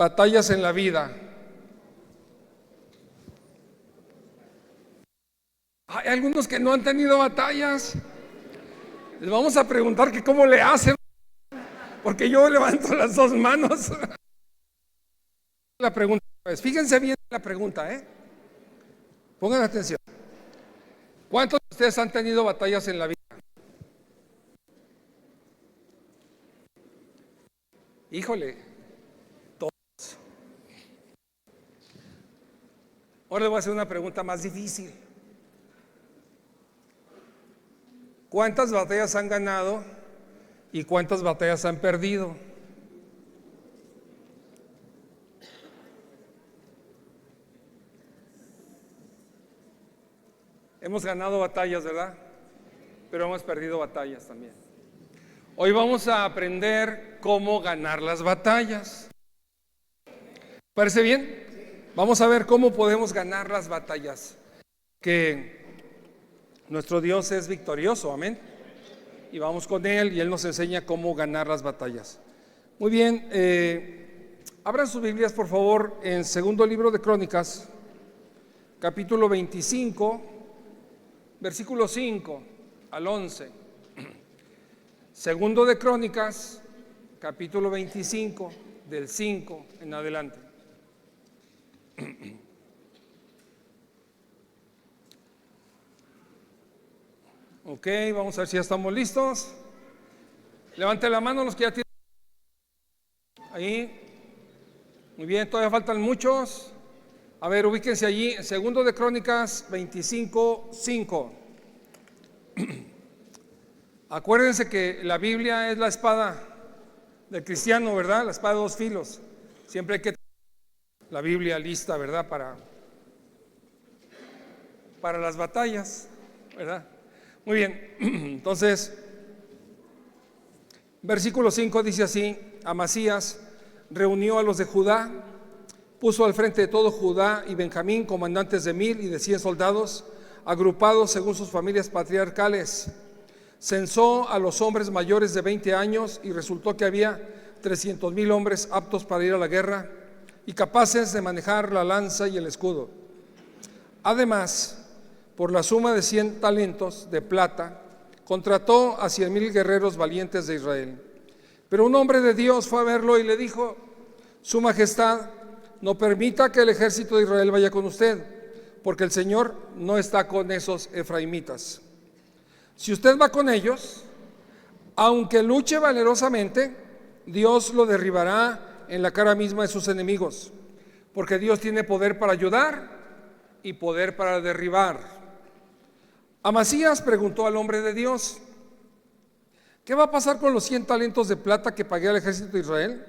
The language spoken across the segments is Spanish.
batallas en la vida. Hay algunos que no han tenido batallas. Les vamos a preguntar que cómo le hacen, porque yo levanto las dos manos. La pregunta es, fíjense bien la pregunta, pongan atención. ¿Cuántos de ustedes han tenido batallas en la vida? Híjole, todos. Ahora les voy a hacer una pregunta más difícil. ¿Cuántas batallas han ganado y cuántas batallas han perdido? Hemos ganado batallas, ¿verdad? Pero hemos perdido batallas también. Hoy vamos a aprender cómo ganar las batallas. ¿Parece bien? Vamos a ver cómo podemos ganar las batallas. Que nuestro Dios es victorioso, amén. Y vamos con Él y Él nos enseña cómo ganar las batallas. Muy bien, abran sus Biblias por favor en segundo libro de Crónicas, capítulo 25, versículo 5 al 11. Segundo de Crónicas, capítulo 25, del 5 en adelante. Ok, vamos a ver si ya estamos listos. Levanten la mano los que ya tienen. Ahí. Muy bien, todavía faltan muchos. A ver, ubíquense allí en segundo de Crónicas 25, 5. Acuérdense que la Biblia es la espada del cristiano, ¿verdad? La espada de dos filos. Siempre hay que tener la Biblia lista, ¿verdad? Para las batallas, ¿verdad? Muy bien, entonces, versículo 5 dice así: Amasías reunió a los de Judá, puso al frente de todo Judá y Benjamín comandantes de 1000 y de 100 soldados, agrupados según sus familias patriarcales. Censó a los hombres mayores de 20 años y resultó que había 300,000 hombres aptos para ir a la guerra y capaces de manejar la lanza y el escudo. Además, por la suma de 100 talentos de plata, contrató a 100,000 guerreros valientes de Israel. Pero un hombre de Dios fue a verlo y le dijo: Su Majestad, no permita que el ejército de Israel vaya con usted, porque el Señor no está con esos efraimitas. Si usted va con ellos, aunque luche valerosamente, Dios lo derribará en la cara misma de sus enemigos, porque Dios tiene poder para ayudar y poder para derribar. Amasías preguntó al hombre de Dios: ¿qué va a pasar con los 100 talentos de plata que pagué al ejército de Israel?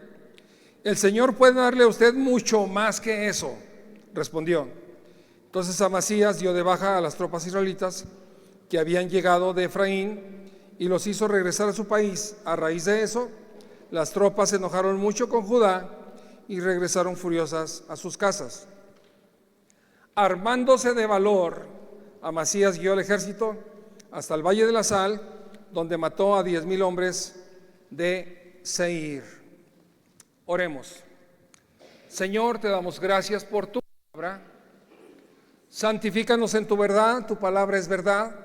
El Señor puede darle a usted mucho más que eso, respondió. Entonces Amasías dio de baja a las tropas israelitas que habían llegado de Efraín y los hizo regresar a su país. A raíz de eso, las tropas se enojaron mucho con Judá y regresaron furiosas a sus casas. Armándose de valor, Amasías guió al ejército hasta el valle de la Sal, donde mató a 10,000 hombres de Seir. Oremos. Señor, te damos gracias por tu palabra. Santifícanos en tu verdad, tu palabra es verdad.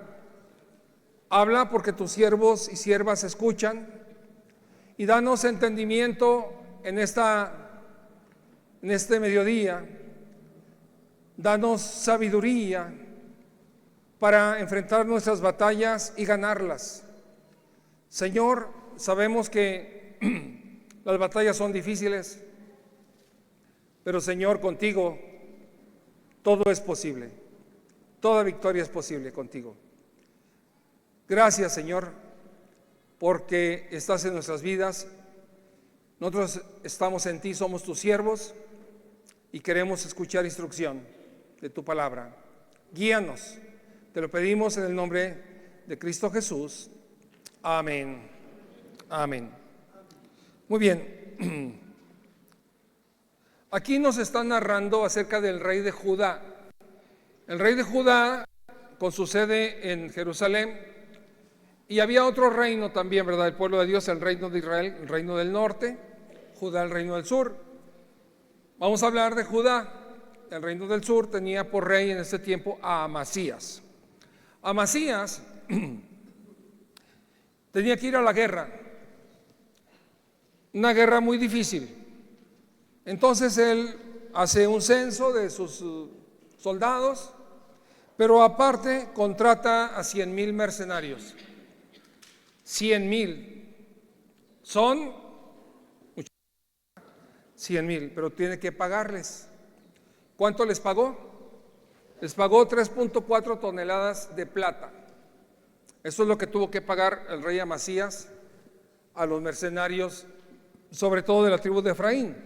Habla porque tus siervos y siervas escuchan, y danos entendimiento en este mediodía. Danos sabiduría para enfrentar nuestras batallas y ganarlas. Señor, sabemos que las batallas son difíciles, pero Señor, contigo todo es posible. Toda victoria es posible contigo. Gracias, Señor, porque estás en nuestras vidas. Nosotros estamos en ti, somos tus siervos y queremos escuchar instrucción de tu palabra. Guíanos, te lo pedimos en el nombre de Cristo Jesús. Amén. Amén. Muy bien. Aquí nos están narrando acerca del rey de Judá. El rey de Judá, con su sede en Jerusalén, y había otro reino también, ¿verdad? El pueblo de Dios, el reino de Israel, el reino del norte, Judá, el reino del sur. Vamos a hablar de Judá. El reino del sur tenía por rey en ese tiempo a Amasías. Amasías tenía que ir a la guerra, una guerra muy difícil. Entonces él hace un censo de sus soldados, pero aparte contrata a 100,000 mercenarios. 100,000 son 100,000, pero tiene que pagarles. ¿Cuánto les pagó? Les pagó 3.4 toneladas de plata. Eso es lo que tuvo que pagar el rey Amasías a los mercenarios, sobre todo de la tribu de Efraín.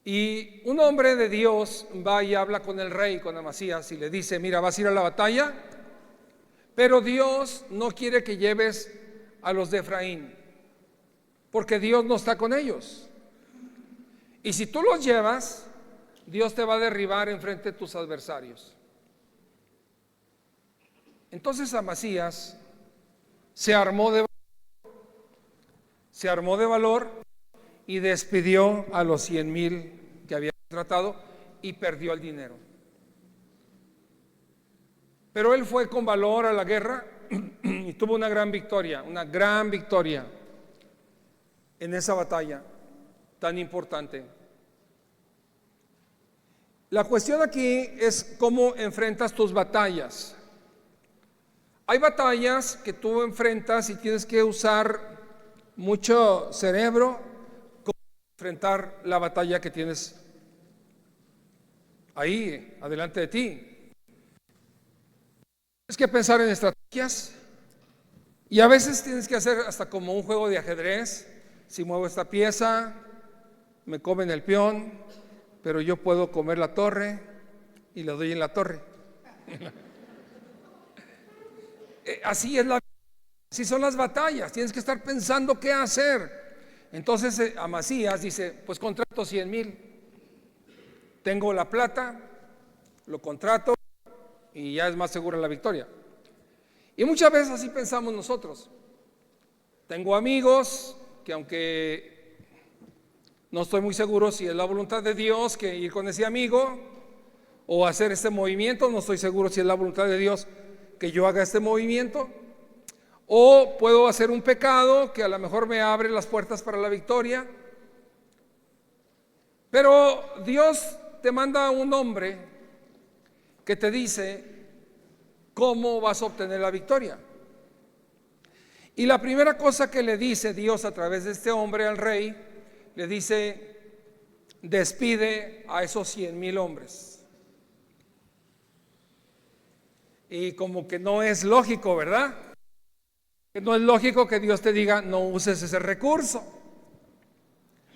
Y un hombre de Dios va y habla con el rey, con Amasías, y le dice: mira, vas a ir a la batalla, pero Dios no quiere que lleves a los de Efraín, porque Dios no está con ellos. Y si tú los llevas, Dios te va a derribar enfrente de tus adversarios. Entonces Amasías se armó de valor y despidió a los 100,000 que había contratado y perdió el dinero. Pero él fue con valor a la guerra y tuvo una gran victoria en esa batalla tan importante. La cuestión aquí es cómo enfrentas tus batallas. Hay batallas que tú enfrentas y tienes que usar mucho cerebro para enfrentar la batalla que tienes ahí, adelante de ti. Tienes que pensar en estrategias y a veces tienes que hacer hasta como un juego de ajedrez. Si muevo esta pieza, me comen el peón, pero yo puedo comer la torre y le doy en la torre. Así son las batallas, tienes que estar pensando qué hacer. Entonces Amasías dice: pues contrato 100,000, tengo la plata, lo contrato y ya es más segura la victoria. Y muchas veces así pensamos nosotros. Tengo amigos que, aunque no estoy muy seguro si es la voluntad de Dios que ir con ese amigo o hacer este movimiento, no estoy seguro si es la voluntad de Dios que yo haga este movimiento, o puedo hacer un pecado que a lo mejor me abre las puertas para la victoria. Pero Dios te manda a un hombre que te dice cómo vas a obtener la victoria. Y la primera cosa que le dice Dios a través de este hombre al rey, le dice: despide a esos 100,000 hombres. Y como que no es lógico, ¿verdad? Que no es lógico que Dios te diga: no uses ese recurso,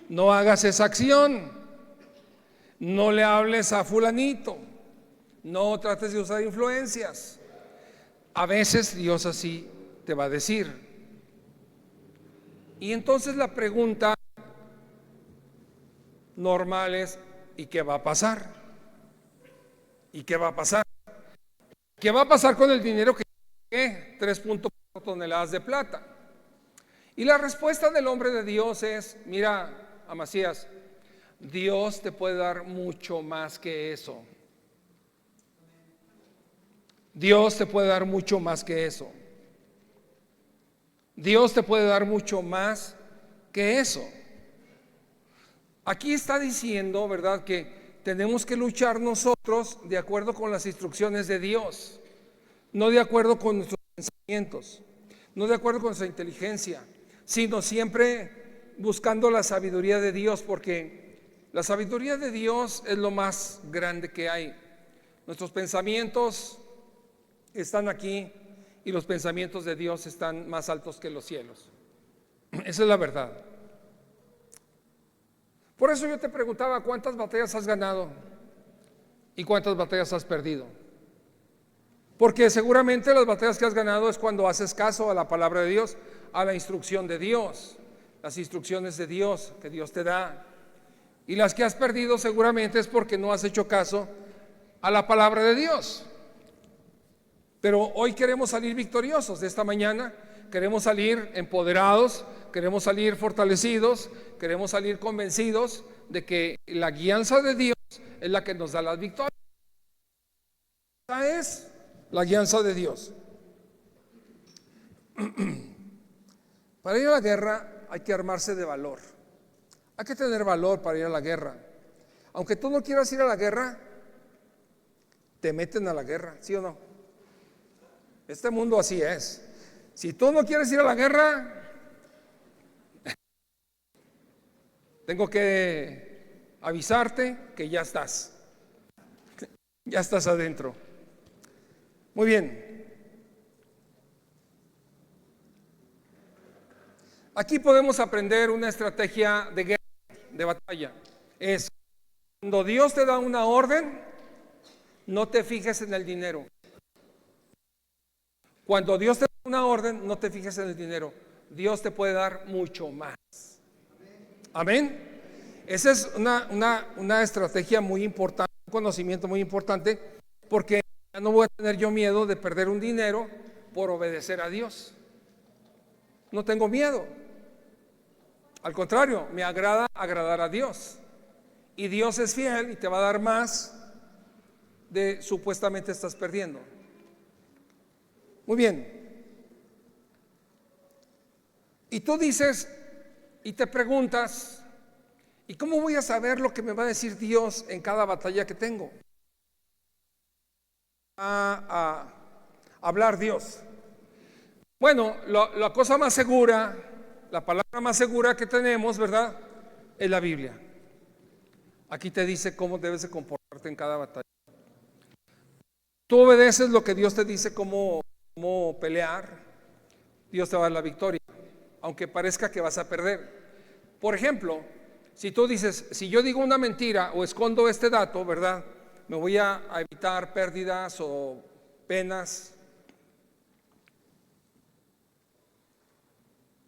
no hagas esa acción, no le hables a fulanito, no trates de usar influencias. A veces Dios así te va a decir. Y entonces la pregunta normal es: ¿y qué va a pasar? ¿Y qué va a pasar? ¿Qué va a pasar con el dinero que 3.4 toneladas de plata? Y la respuesta del hombre de Dios es: mira, Amasías, Dios te puede dar mucho más que eso. Dios te puede dar mucho más que eso. Dios te puede dar mucho más que eso. Aquí está diciendo, ¿verdad?, que tenemos que luchar nosotros de acuerdo con las instrucciones de Dios, no de acuerdo con nuestros pensamientos, no de acuerdo con nuestra inteligencia, sino siempre buscando la sabiduría de Dios, porque la sabiduría de Dios es lo más grande que hay. Nuestros pensamientos están aquí y los pensamientos de Dios están más altos que los cielos. Esa es la verdad. Por eso yo te preguntaba: ¿cuántas batallas has ganado y cuántas batallas has perdido? Porque seguramente las batallas que has ganado es cuando haces caso a la palabra de Dios, a la instrucción de Dios, las instrucciones de Dios que Dios te da. Y las que has perdido seguramente es porque no has hecho caso a la palabra de Dios. Pero hoy queremos salir victoriosos de esta mañana, queremos salir empoderados, queremos salir fortalecidos, queremos salir convencidos de que la guianza de Dios es la que nos da las victorias. Esa es la guianza de Dios. Para ir a la guerra hay que armarse de valor. Hay que tener valor para ir a la guerra. Aunque tú no quieras ir a la guerra, te meten a la guerra, ¿sí o no? Este mundo así es. Si tú no quieres ir a la guerra, tengo que avisarte que ya estás adentro. Muy bien. Aquí podemos aprender una estrategia de guerra, de batalla. Es cuando Dios te da una orden, no te fijes en el dinero. Cuando Dios te da una orden, no te fijes en el dinero. Dios te puede dar mucho más. Amén. Esa es una estrategia muy importante, un conocimiento muy importante, porque ya no voy a tener yo miedo de perder un dinero por obedecer a Dios. No tengo miedo. Al contrario, me agrada agradar a Dios. Y Dios es fiel y te va a dar más de supuestamente estás perdiendo. Muy bien. Y tú dices y te preguntas, ¿y cómo voy a saber lo que me va a decir Dios en cada batalla que tengo? A hablar Dios. Bueno, la cosa más segura, la palabra más segura que tenemos, ¿verdad? Es la Biblia. Aquí te dice cómo debes de comportarte en cada batalla. Tú obedeces lo que Dios te dice, cómo pelear, Dios te va a dar la victoria, aunque parezca que vas a perder. Por ejemplo, si tú dices, si yo digo una mentira o escondo este dato, ¿verdad? Me voy a evitar pérdidas o penas.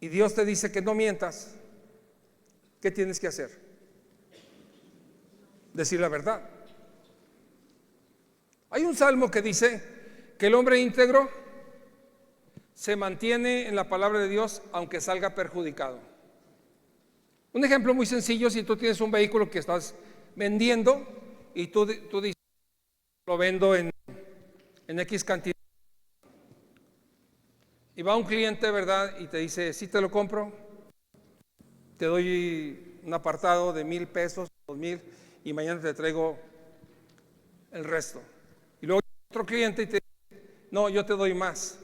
Y Dios te dice que no mientas. ¿Qué tienes que hacer? Decir la verdad. Hay un salmo que dice que el hombre íntegro se mantiene en la palabra de Dios aunque salga perjudicado. Un ejemplo muy sencillo: si tú tienes un vehículo que estás vendiendo y tú dices, lo vendo en X cantidad, y va un cliente, ¿verdad? Y te dice, sí te lo compro, te doy un apartado de 1,000 pesos, 2,000, y mañana te traigo el resto. Y luego otro cliente y te dice, no, yo te doy más.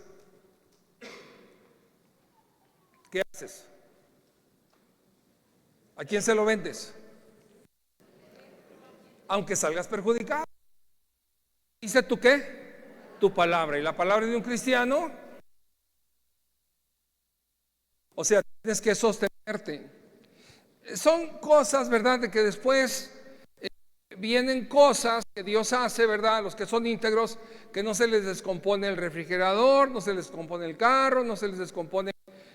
¿Qué haces? ¿A quién se lo vendes? Aunque salgas perjudicado. ¿Dice tú qué? Tu palabra. Y la palabra de un cristiano, o sea, tienes que sostenerte. Son cosas, ¿verdad? De que después vienen cosas que Dios hace, ¿verdad? Los que son íntegros, que no se les descompone el refrigerador, no se les descompone el carro, no se les descompone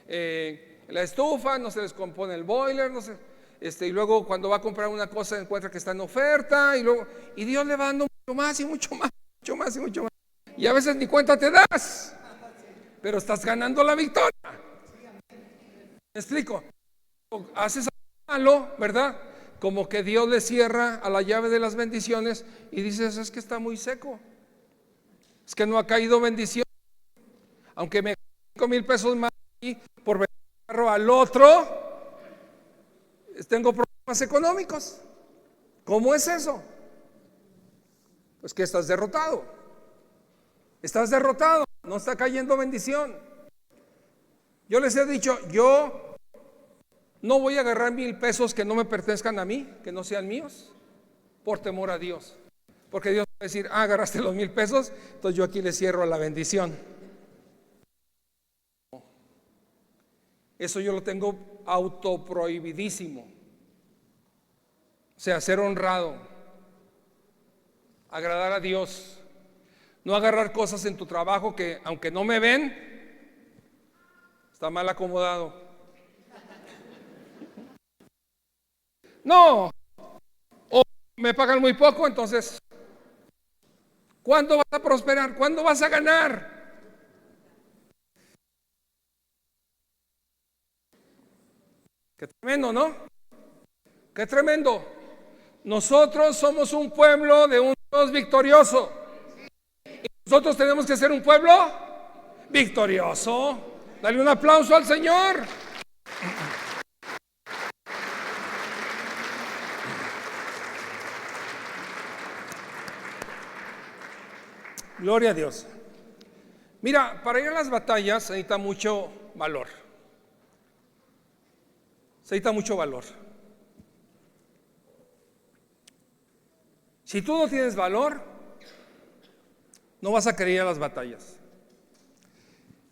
la estufa, no se les descompone el boiler, no se, y luego cuando va a comprar una cosa encuentra que está en oferta, y Dios le va dando mucho más y mucho más, mucho más y mucho más. Y a veces ni cuenta te das, pero estás ganando la victoria. ¿Me explico? Haces algo malo, ¿verdad? Como que Dios le cierra a la llave de las bendiciones y dices, es que está muy seco, es que no ha caído bendición. Aunque me 5,000 pesos más por vender el carro al otro, tengo problemas económicos. ¿Cómo es eso? Pues que estás derrotado. Estás derrotado, no está cayendo bendición. Yo les he dicho, yo no voy a agarrar 1,000 pesos que no me pertenezcan a mí, que no sean míos, por temor a Dios. Porque Dios va a decir, agarraste los 1,000 pesos, entonces yo aquí le cierro la bendición. Eso yo lo tengo autoprohibidísimo. O sea, ser honrado, agradar a Dios, no agarrar cosas en tu trabajo que aunque no me ven, está mal acomodado. No, o me pagan muy poco, entonces, ¿cuándo vas a prosperar? ¿Cuándo vas a ganar? Qué tremendo, ¿no? Qué tremendo. Nosotros somos un pueblo de un Dios victorioso. Y nosotros tenemos que ser un pueblo victorioso. Dale un aplauso al Señor. Gloria a Dios. Mira, para ir a las batallas se necesita mucho valor. Se necesita mucho valor. Si tú no tienes valor, no vas a querer ir a las batallas.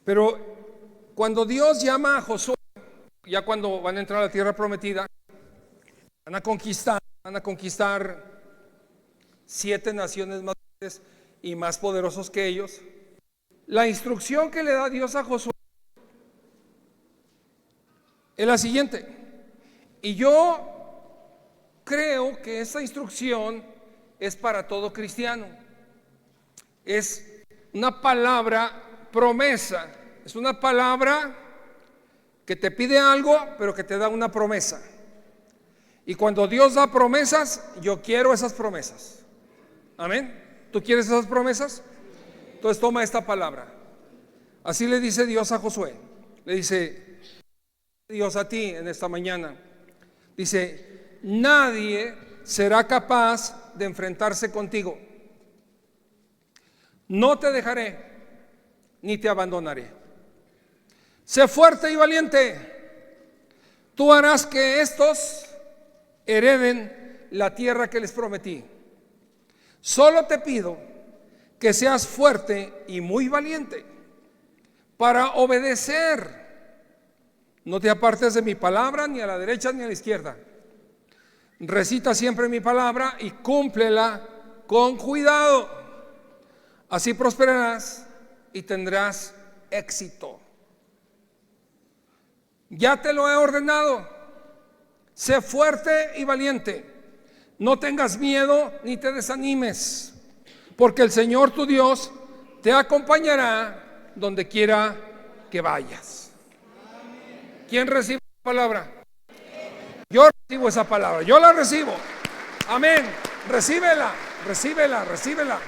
Pero cuando Dios llama a Josué, ya cuando van a entrar a la tierra prometida, van a conquistar 7 naciones más grandes y más poderosos que ellos. La instrucción que le da Dios a Josué es la siguiente. Y yo creo que esa instrucción es para todo cristiano. Es una palabra promesa. Es una palabra que te pide algo, pero que te da una promesa. Y cuando Dios da promesas, yo quiero esas promesas. Amén. ¿Tú quieres esas promesas? Entonces toma esta palabra. Así le dice Dios a Josué. Le dice Dios a ti en esta mañana. Dice: nadie será capaz de enfrentarse contigo. No te dejaré ni te abandonaré. Sé fuerte y valiente. Tú harás que estos hereden la tierra que les prometí. Solo te pido que seas fuerte y muy valiente para obedecer. No te apartes de mi palabra, ni a la derecha ni a la izquierda. Recita siempre mi palabra y cúmplela con cuidado. Así prosperarás y tendrás éxito. Ya te lo he ordenado. Sé fuerte y valiente. No tengas miedo ni te desanimes, porque el Señor tu Dios te acompañará donde quiera que vayas. ¿Quién recibe la palabra? Yo recibo esa palabra, yo la recibo. Amén. Recíbela, recíbela, recíbela.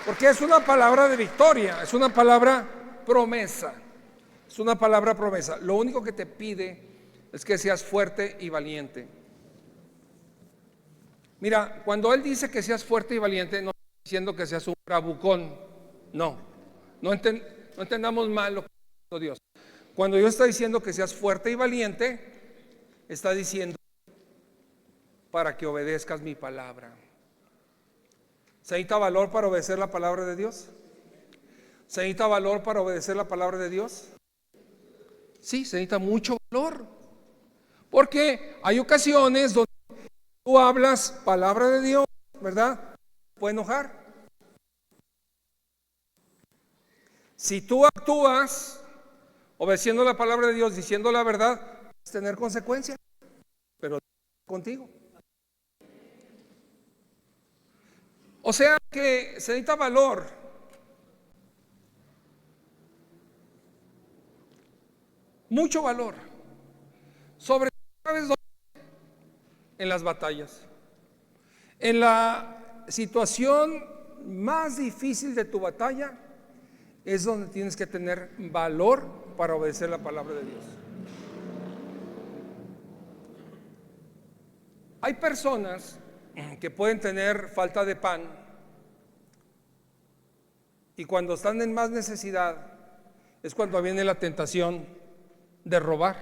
Porque es una palabra de victoria, es una palabra promesa. Es una palabra promesa. Lo único que te pide es que seas fuerte y valiente. Mira, cuando Él dice que seas fuerte y valiente, no está diciendo que seas un bravucón. No entendamos mal lo que está diciendo Dios. Cuando Dios está diciendo que seas fuerte y valiente, está diciendo para que obedezcas mi palabra. ¿Se necesita valor para obedecer la palabra de Dios? ¿Se necesita valor para obedecer la palabra de Dios? Sí, se necesita mucho valor. Porque hay ocasiones donde tú hablas palabra de Dios, ¿verdad? Puede enojar. Si tú actúas obedeciendo la palabra de Dios, diciendo la verdad, vas a tener consecuencias, pero contigo. O sea que se necesita valor. Mucho valor. Sobre todo, ¿sabes dónde? En las batallas. En la situación más difícil de tu batalla es donde tienes que tener valor para obedecer la palabra de Dios. Hay personas que pueden tener falta de pan y cuando están en más necesidad es cuando viene la tentación de robar.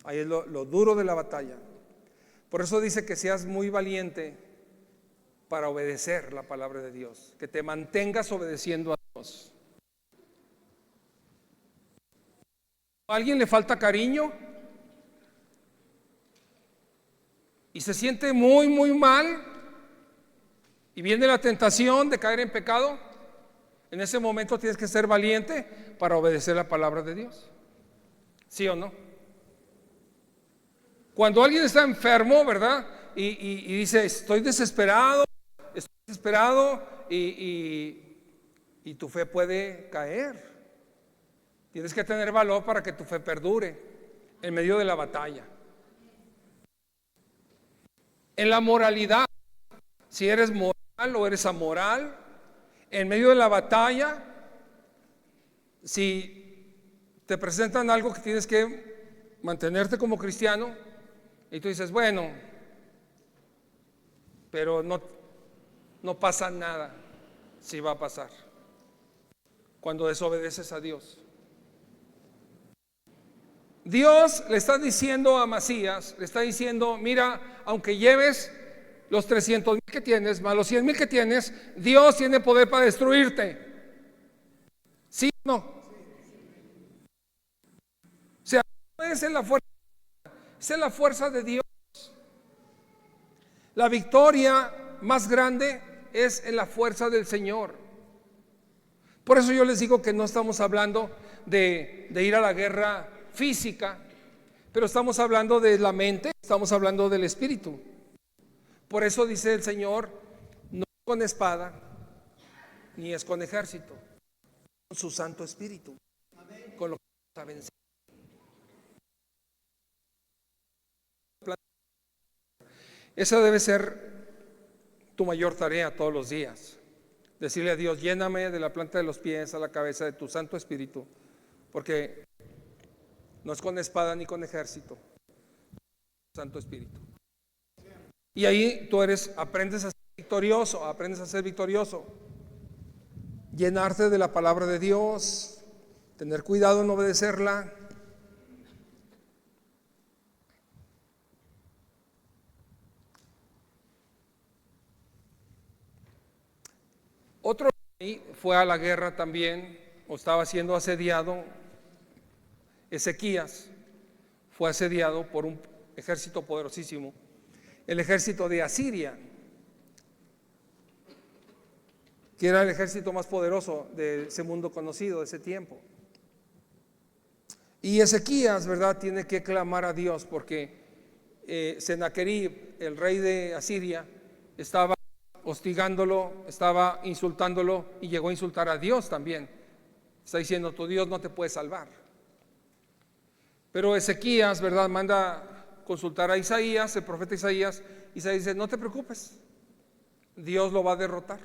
Ahí es lo duro de la batalla. Por eso dice que seas muy valiente para obedecer la palabra de Dios, que te mantengas obedeciendo a Dios. ¿A alguien le falta cariño y se siente muy, muy mal y viene la tentación de caer en pecado? En ese momento tienes que ser valiente para obedecer la palabra de Dios. ¿Sí o no? Cuando alguien está enfermo, ¿verdad? Y dice, estoy desesperado y tu fe puede caer. Tienes que tener valor para que tu fe perdure en medio de la batalla. en la moralidad, si eres moral o eres amoral, en medio de la batalla, si te presentan algo que tienes que mantenerte como cristiano y tú dices, bueno, pero no pasa nada. Sí va a pasar cuando desobedeces a Dios. Dios le está diciendo a Amasías, le está diciendo, mira, aunque lleves los 300,000 que tienes, más los 100,000 que tienes, Dios tiene poder para destruirte. ¿Sí o no? O sea, no es en la fuerza, es en la fuerza de Dios. La victoria más grande es en la fuerza del Señor. Por eso yo les digo que no estamos hablando de ir a la guerra física, pero estamos hablando de la mente, estamos hablando del espíritu. Por eso dice el Señor, no con espada, ni es con ejército, con su Santo Espíritu, con lo que vamos a vencer. Esa debe ser tu mayor tarea todos los días. Decirle a Dios, lléname de la planta de los pies a la cabeza de tu Santo Espíritu, porque no es con espada ni con ejército, Santo Espíritu. Y ahí tú aprendes a ser victorioso, llenarte de la palabra de Dios, tener cuidado en obedecerla. Otro rey fue a la guerra también, o estaba siendo asediado. Ezequías fue asediado por un ejército poderosísimo, el ejército de Asiria, que era el ejército más poderoso de ese mundo conocido de ese tiempo. Y Ezequías, ¿verdad?, tiene que clamar a Dios porque Sennacherib, el rey de Asiria, estaba hostigándolo, estaba insultándolo y llegó a insultar a Dios también. Está diciendo, tu Dios no te puede salvar. Pero Ezequías, ¿verdad?, manda consultar a Isaías, el profeta Isaías. Isaías dice, no te preocupes, Dios lo va a derrotar.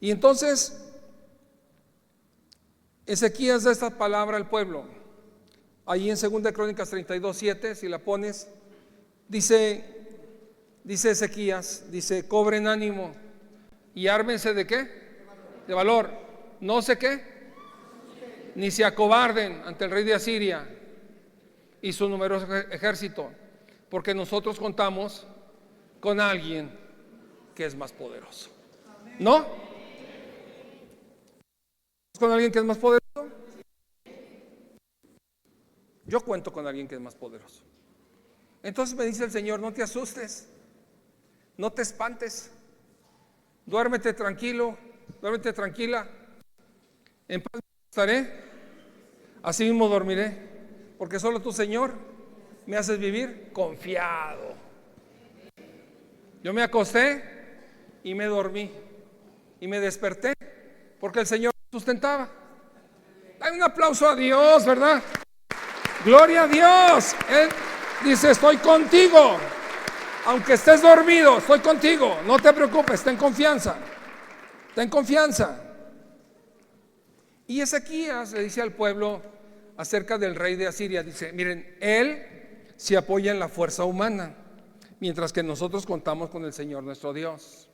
Y entonces Ezequías da esta palabra al pueblo. Ahí en 2 Crónicas 32:7, si la pones, dice Ezequías, dice, cobren ánimo y ármense ¿de qué? De valor. No sé qué, ni se acobarden ante el rey de Asiria y su numeroso ejército, porque nosotros contamos con alguien que es más poderoso. ¿No? ¿Con alguien que es más poderoso? Yo cuento con alguien que es más poderoso. Entonces me dice el Señor, no te asustes, no te espantes, duérmete tranquilo, duérmete tranquila, en paz estaré, así mismo dormiré, porque solo tú, Señor, me haces vivir confiado. Yo me acosté y me dormí y me desperté porque el Señor me sustentaba. Dale un aplauso a Dios, ¿verdad? Gloria a Dios. Él dice, estoy contigo. Aunque estés dormido, estoy contigo. No te preocupes, ten confianza. Ten confianza. Y Ezequías le dice al pueblo acerca del rey de Asiria, dice, miren, él se apoya en la fuerza humana, mientras que nosotros contamos con el Señor nuestro Dios,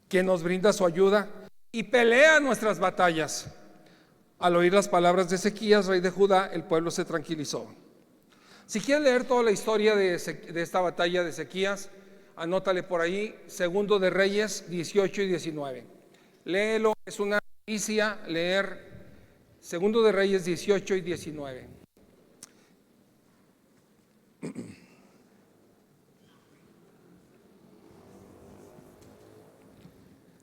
quien nos brinda su ayuda y pelea nuestras batallas. Al oír las palabras de Ezequías, rey de Judá, el pueblo se tranquilizó. Si quieres leer toda la historia de esta batalla de Ezequías, anótale por ahí, 2 de Reyes 18 y 19. Léelo, es una delicia leer 2 de Reyes 18 y 19.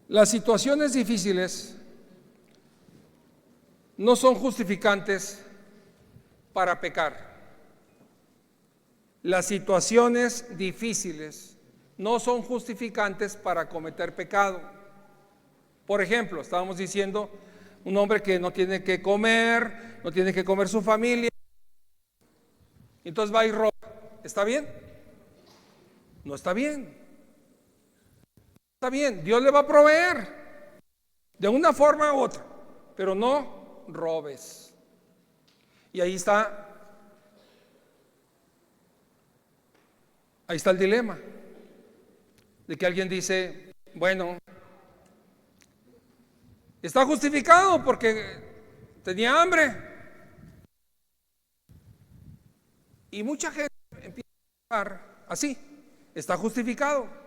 Las situaciones difíciles no son justificantes para pecar. Las situaciones difíciles no son justificantes para cometer pecado. Por ejemplo, estábamos diciendo, un hombre que no tiene que comer, no tiene que comer su familia, entonces va y roba. ¿Está bien? No está bien. Está bien, Dios le va a proveer de una forma u otra, pero no robes. Y ahí está el dilema de que alguien dice, bueno, está justificado porque tenía hambre. Y mucha gente empieza a pensar así, está justificado.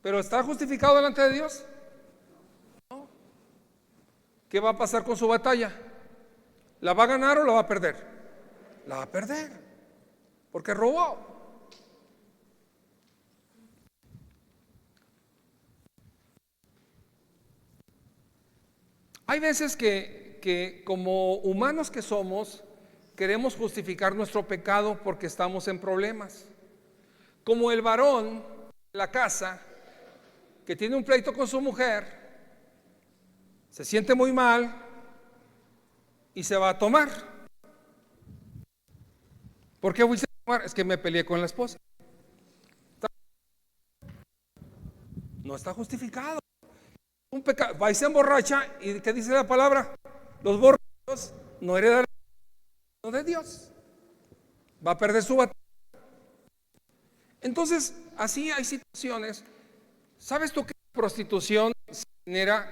¿Pero está justificado delante de Dios? No. ¿Qué va a pasar con su batalla? ¿La va a ganar o la va a perder? La va a perder, porque robó. Hay veces que como humanos que somos, queremos justificar nuestro pecado porque estamos en problemas. Como el varón de la casa que tiene un pleito con su mujer, se siente muy mal y se va a tomar. ¿Por qué voy a tomar? Es que me peleé con la esposa. No está justificado. Un pecado, va y se emborracha. ¿Y qué dice la palabra? Los borrachos no heredarán el reino de Dios. Va a perder su batalla. Entonces, así hay situaciones. ¿Sabes tú que la prostitución se genera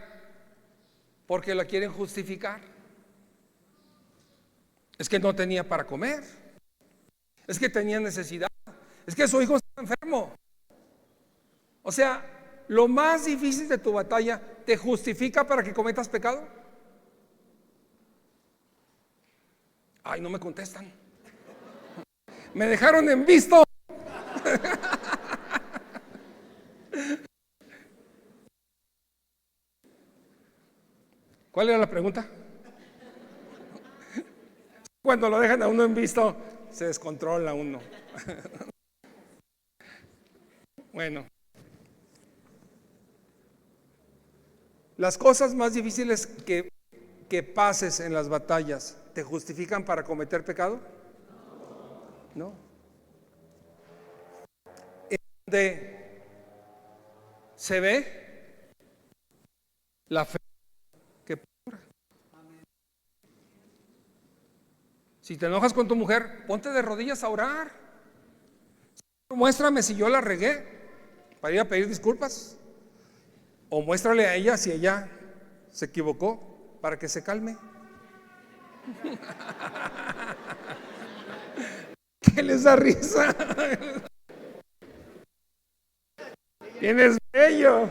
porque la quieren justificar? Es que no tenía para comer, es que tenía necesidad, es que su hijo estaba enfermo. O sea, lo más difícil de tu batalla te justifica para que cometas pecado. Ay, no me contestan. Me dejaron en visto. ¿Cuál era la pregunta? Cuando lo dejan a uno en visto, se descontrola uno. Bueno, las cosas más difíciles que pases en las batallas, ¿te justifican para cometer pecado? No. Es donde se ve la fe que pura. Si te enojas con tu mujer, ponte de rodillas a orar. Muéstrame si yo la regué para ir a pedir disculpas. O muéstrale a ella si ella se equivocó para que se calme. ¿Qué les da risa? Tienes bello.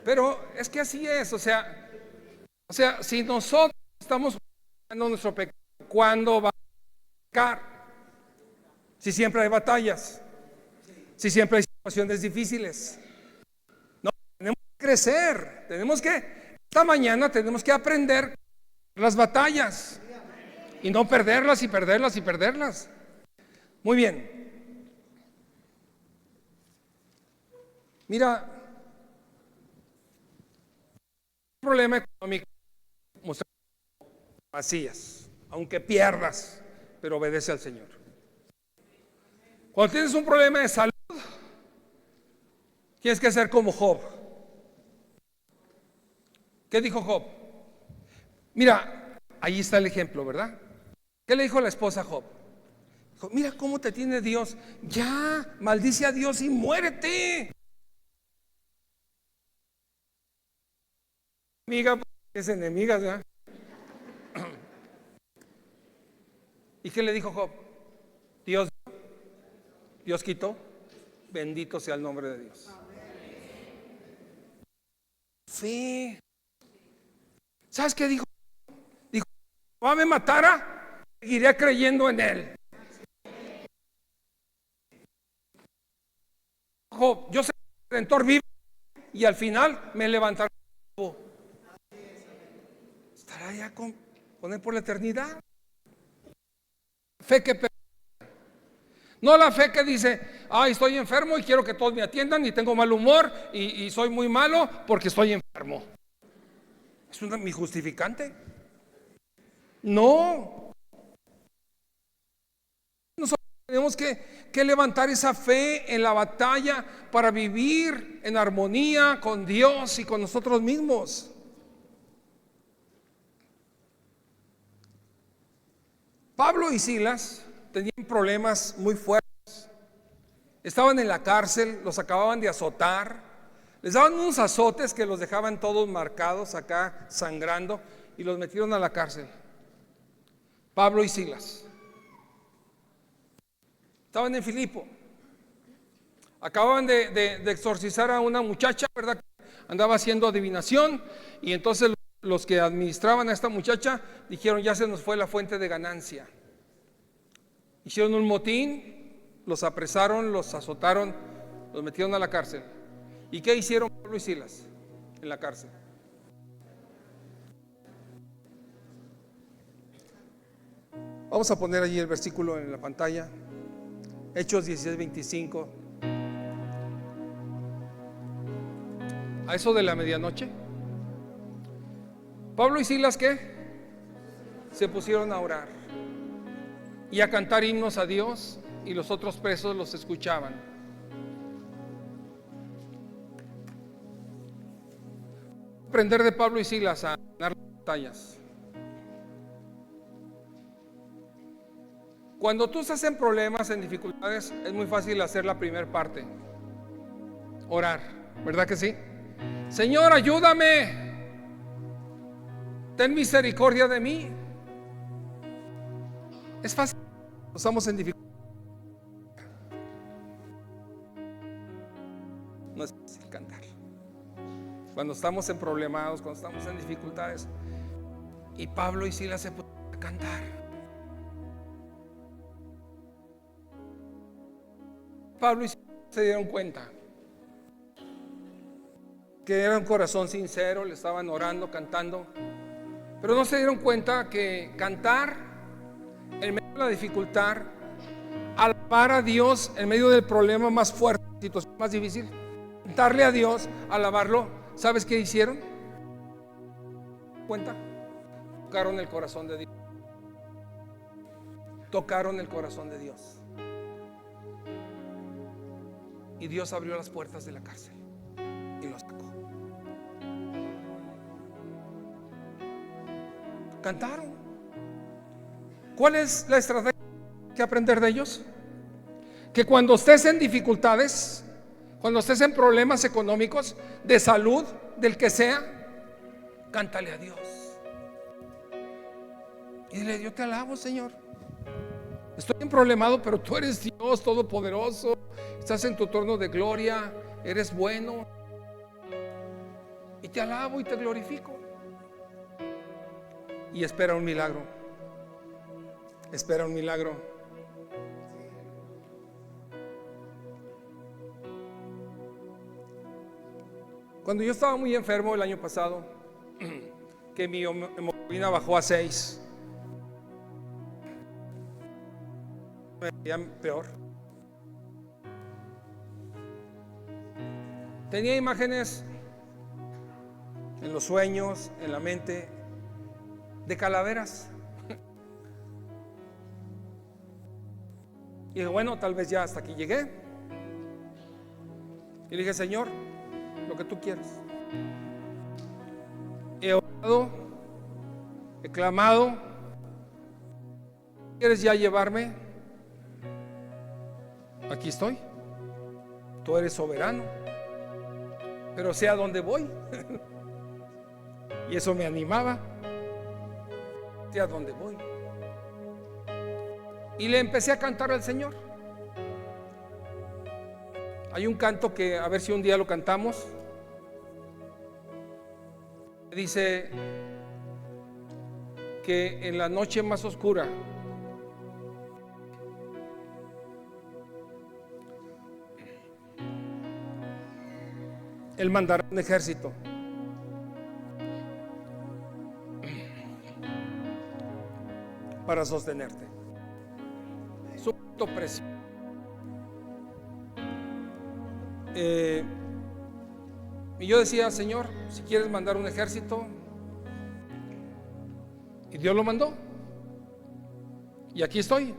Pero es que así es, o sea, si nosotros estamos juzgando nuestro pecado, ¿cuándo va a pecar? Si siempre hay batallas, si siempre hay situaciones difíciles. No, tenemos que crecer, esta mañana tenemos que aprender las batallas y no perderlas y perderlas y perderlas. Muy bien. Mira, un problema económico, vacías, aunque pierdas, pero obedece al Señor. Cuando tienes un problema de salud, tienes que ser como Job. ¿Qué dijo Job? Mira, ahí está el ejemplo, ¿verdad? ¿Qué le dijo la esposa a Job? Dijo, mira cómo te tiene Dios. Ya, maldice a Dios y muérete. Amiga, es enemiga, ¿verdad? ¿Y qué le dijo Job? Dios quitó, bendito sea el nombre de Dios. Fe. ¿Sabes qué dijo? Dijo, si me matara, seguiré creyendo en él. Job, yo sé que el Redentor vive y al final me levantaré. Estará ya con él por la eternidad. Fe que no la fe que dice, ay, estoy enfermo y quiero que todos me atiendan y tengo mal humor y soy muy malo porque estoy enfermo. ¿Es mi justificante? No. tenemos que levantar esa fe en la batalla para vivir en armonía con Dios y con nosotros mismos. Pablo y Silas tenían problemas muy fuertes. Estaban en la cárcel, los acababan de azotar. Les daban unos azotes que los dejaban todos marcados acá, sangrando, y los metieron a la cárcel. Pablo y Silas estaban en Filipo. Acababan de exorcizar a una muchacha, ¿verdad? Andaba haciendo adivinación, y entonces los que administraban a esta muchacha dijeron: ya se nos fue la fuente de ganancia. Hicieron un motín, los apresaron, los azotaron, los metieron a la cárcel. ¿Y qué hicieron Pablo y Silas en la cárcel? Vamos a poner allí el versículo en la pantalla. Hechos 16:25. A eso de la medianoche, Pablo y Silas, ¿qué? Se pusieron a orar y a cantar himnos a Dios, y los otros presos los escuchaban. Aprender de Pablo y Silas a ganar batallas. Cuando tú estás en problemas, en dificultades, es muy fácil hacer la primera parte: orar, ¿verdad que sí? Señor, ayúdame, ten misericordia de mí. Es fácil, estamos en dificultades. No es fácil cantar cuando estamos en problemas, cuando estamos en dificultades. Y Pablo y Silas se pusieron a cantar. Pablo y Silas se dieron cuenta que era un corazón sincero, le estaban orando, cantando, pero no se dieron cuenta que cantar en medio de la dificultad, alabar a Dios en medio del problema más fuerte, situación más difícil, cantarle a Dios, alabarlo. ¿Sabes qué hicieron? ¿Cuenta? Tocaron el corazón de Dios. Tocaron el corazón de Dios. Y Dios abrió las puertas de la cárcel y los sacó. Cantaron. ¿Cuál es la estrategia que aprender de ellos? Que cuando estés en dificultades, cuando estés en problemas económicos, de salud, del que sea, cántale a Dios y dile: yo te alabo, Señor. Estoy emproblemado, pero tú eres Dios todopoderoso. Estás en tu trono de gloria, eres bueno, y te alabo y te glorifico. Y espera un milagro. Espera un milagro. Cuando yo estaba muy enfermo el año pasado, que mi hemoglobina bajó a 6, me veía peor. Tenía imágenes en los sueños, en la mente, de calaveras. Y dije: bueno, tal vez ya hasta aquí llegué. Y le dije: Señor, lo que tú quieras. He orado, he clamado. ¿Quieres ya llevarme? Aquí estoy. Tú eres soberano, pero sé a dónde voy. Y eso me animaba. Sé a dónde voy. Y le empecé a cantar al Señor. Hay un canto que, a ver si un día lo cantamos. Dice que en la noche más oscura Él mandará un ejército para sostenerte. Es un canto precioso. Y yo decía: Señor, si quieres mandar un ejército. Y Dios lo mandó. Y aquí estoy.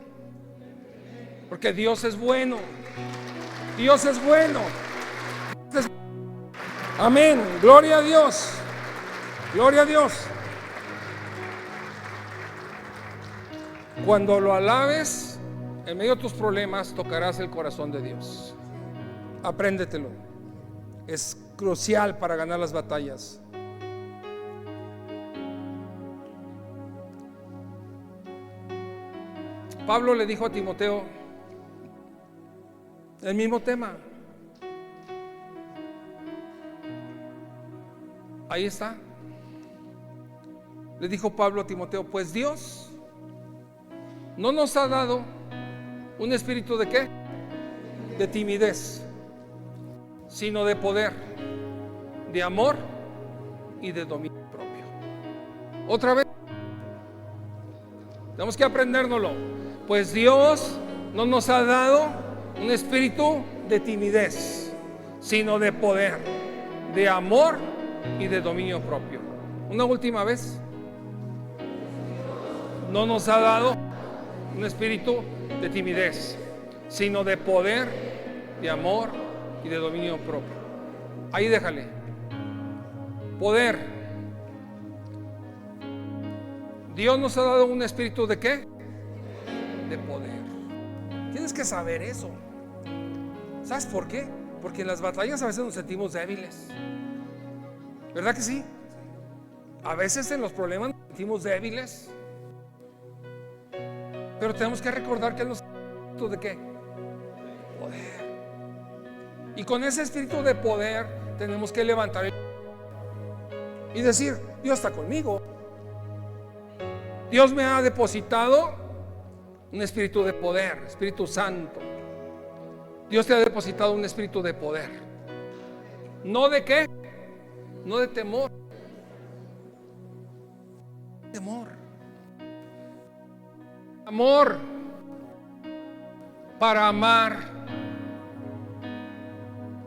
Porque Dios es bueno. Dios es bueno. Amén. Gloria a Dios. Gloria a Dios. Cuando lo alabes, en medio de tus problemas, tocarás el corazón de Dios. Apréndetelo. Es crucial para ganar las batallas. Pablo le dijo a Timoteo el mismo tema. Ahí está. Le dijo Pablo a Timoteo: pues Dios no nos ha dado un espíritu de ¿qué? De timidez, sino de poder, de amor y de dominio propio. Otra vez, tenemos que aprendérnoslo. Pues Dios no nos ha dado un espíritu de timidez, sino de poder, de amor y de dominio propio. Una última vez. No nos ha dado un espíritu de timidez, sino de poder, de amor y de dominio propio. Ahí déjale. Poder. Dios nos ha dado un espíritu de ¿qué? De poder. Tienes que saber eso. ¿Sabes por qué? Porque en las batallas a veces nos sentimos débiles. ¿Verdad que sí? A veces en los problemas nos sentimos débiles. Pero tenemos que recordar que Él nos ha dado un espíritu de ¿qué? Poder. Y con ese espíritu de poder tenemos que levantar y decir: Dios está conmigo. Dios me ha depositado un espíritu de poder, Espíritu Santo. Dios te ha depositado un espíritu de poder. ¿No de qué? No de temor. Temor. Amor para amar.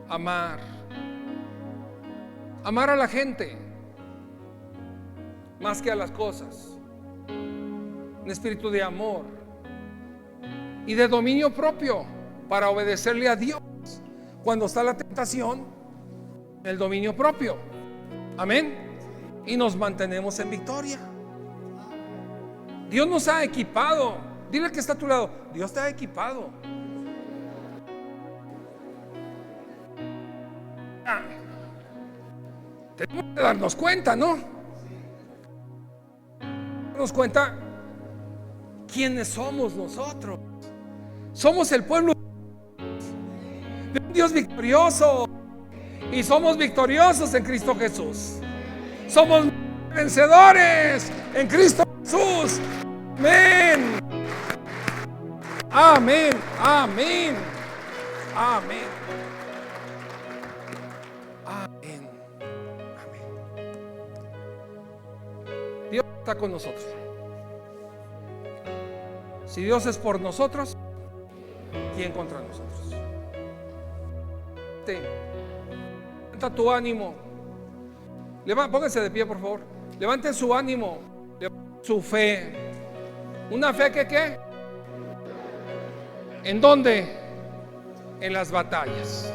Amar. Amar a la gente más que a las cosas. Un espíritu de amor y de dominio propio para obedecerle a Dios cuando está la tentación. El dominio propio. Amén. Y nos mantenemos en victoria. Dios nos ha equipado. Dile al que está a tu lado: Dios te ha equipado. Tenemos que darnos cuenta, ¿no? Darnos cuenta quiénes somos nosotros. Somos el pueblo de un Dios victorioso. Y somos victoriosos en Cristo Jesús. Somos vencedores en Cristo Jesús. Amén. Amén. Amén. Amén. Amén. Amén. Dios está con nosotros. Si Dios es por nosotros, ¿quién contra nosotros? Levanta tu ánimo. Pónganse de pie, por favor. Levanten su ánimo, su fe. ¿Una fe que qué? ¿En dónde? En las batallas.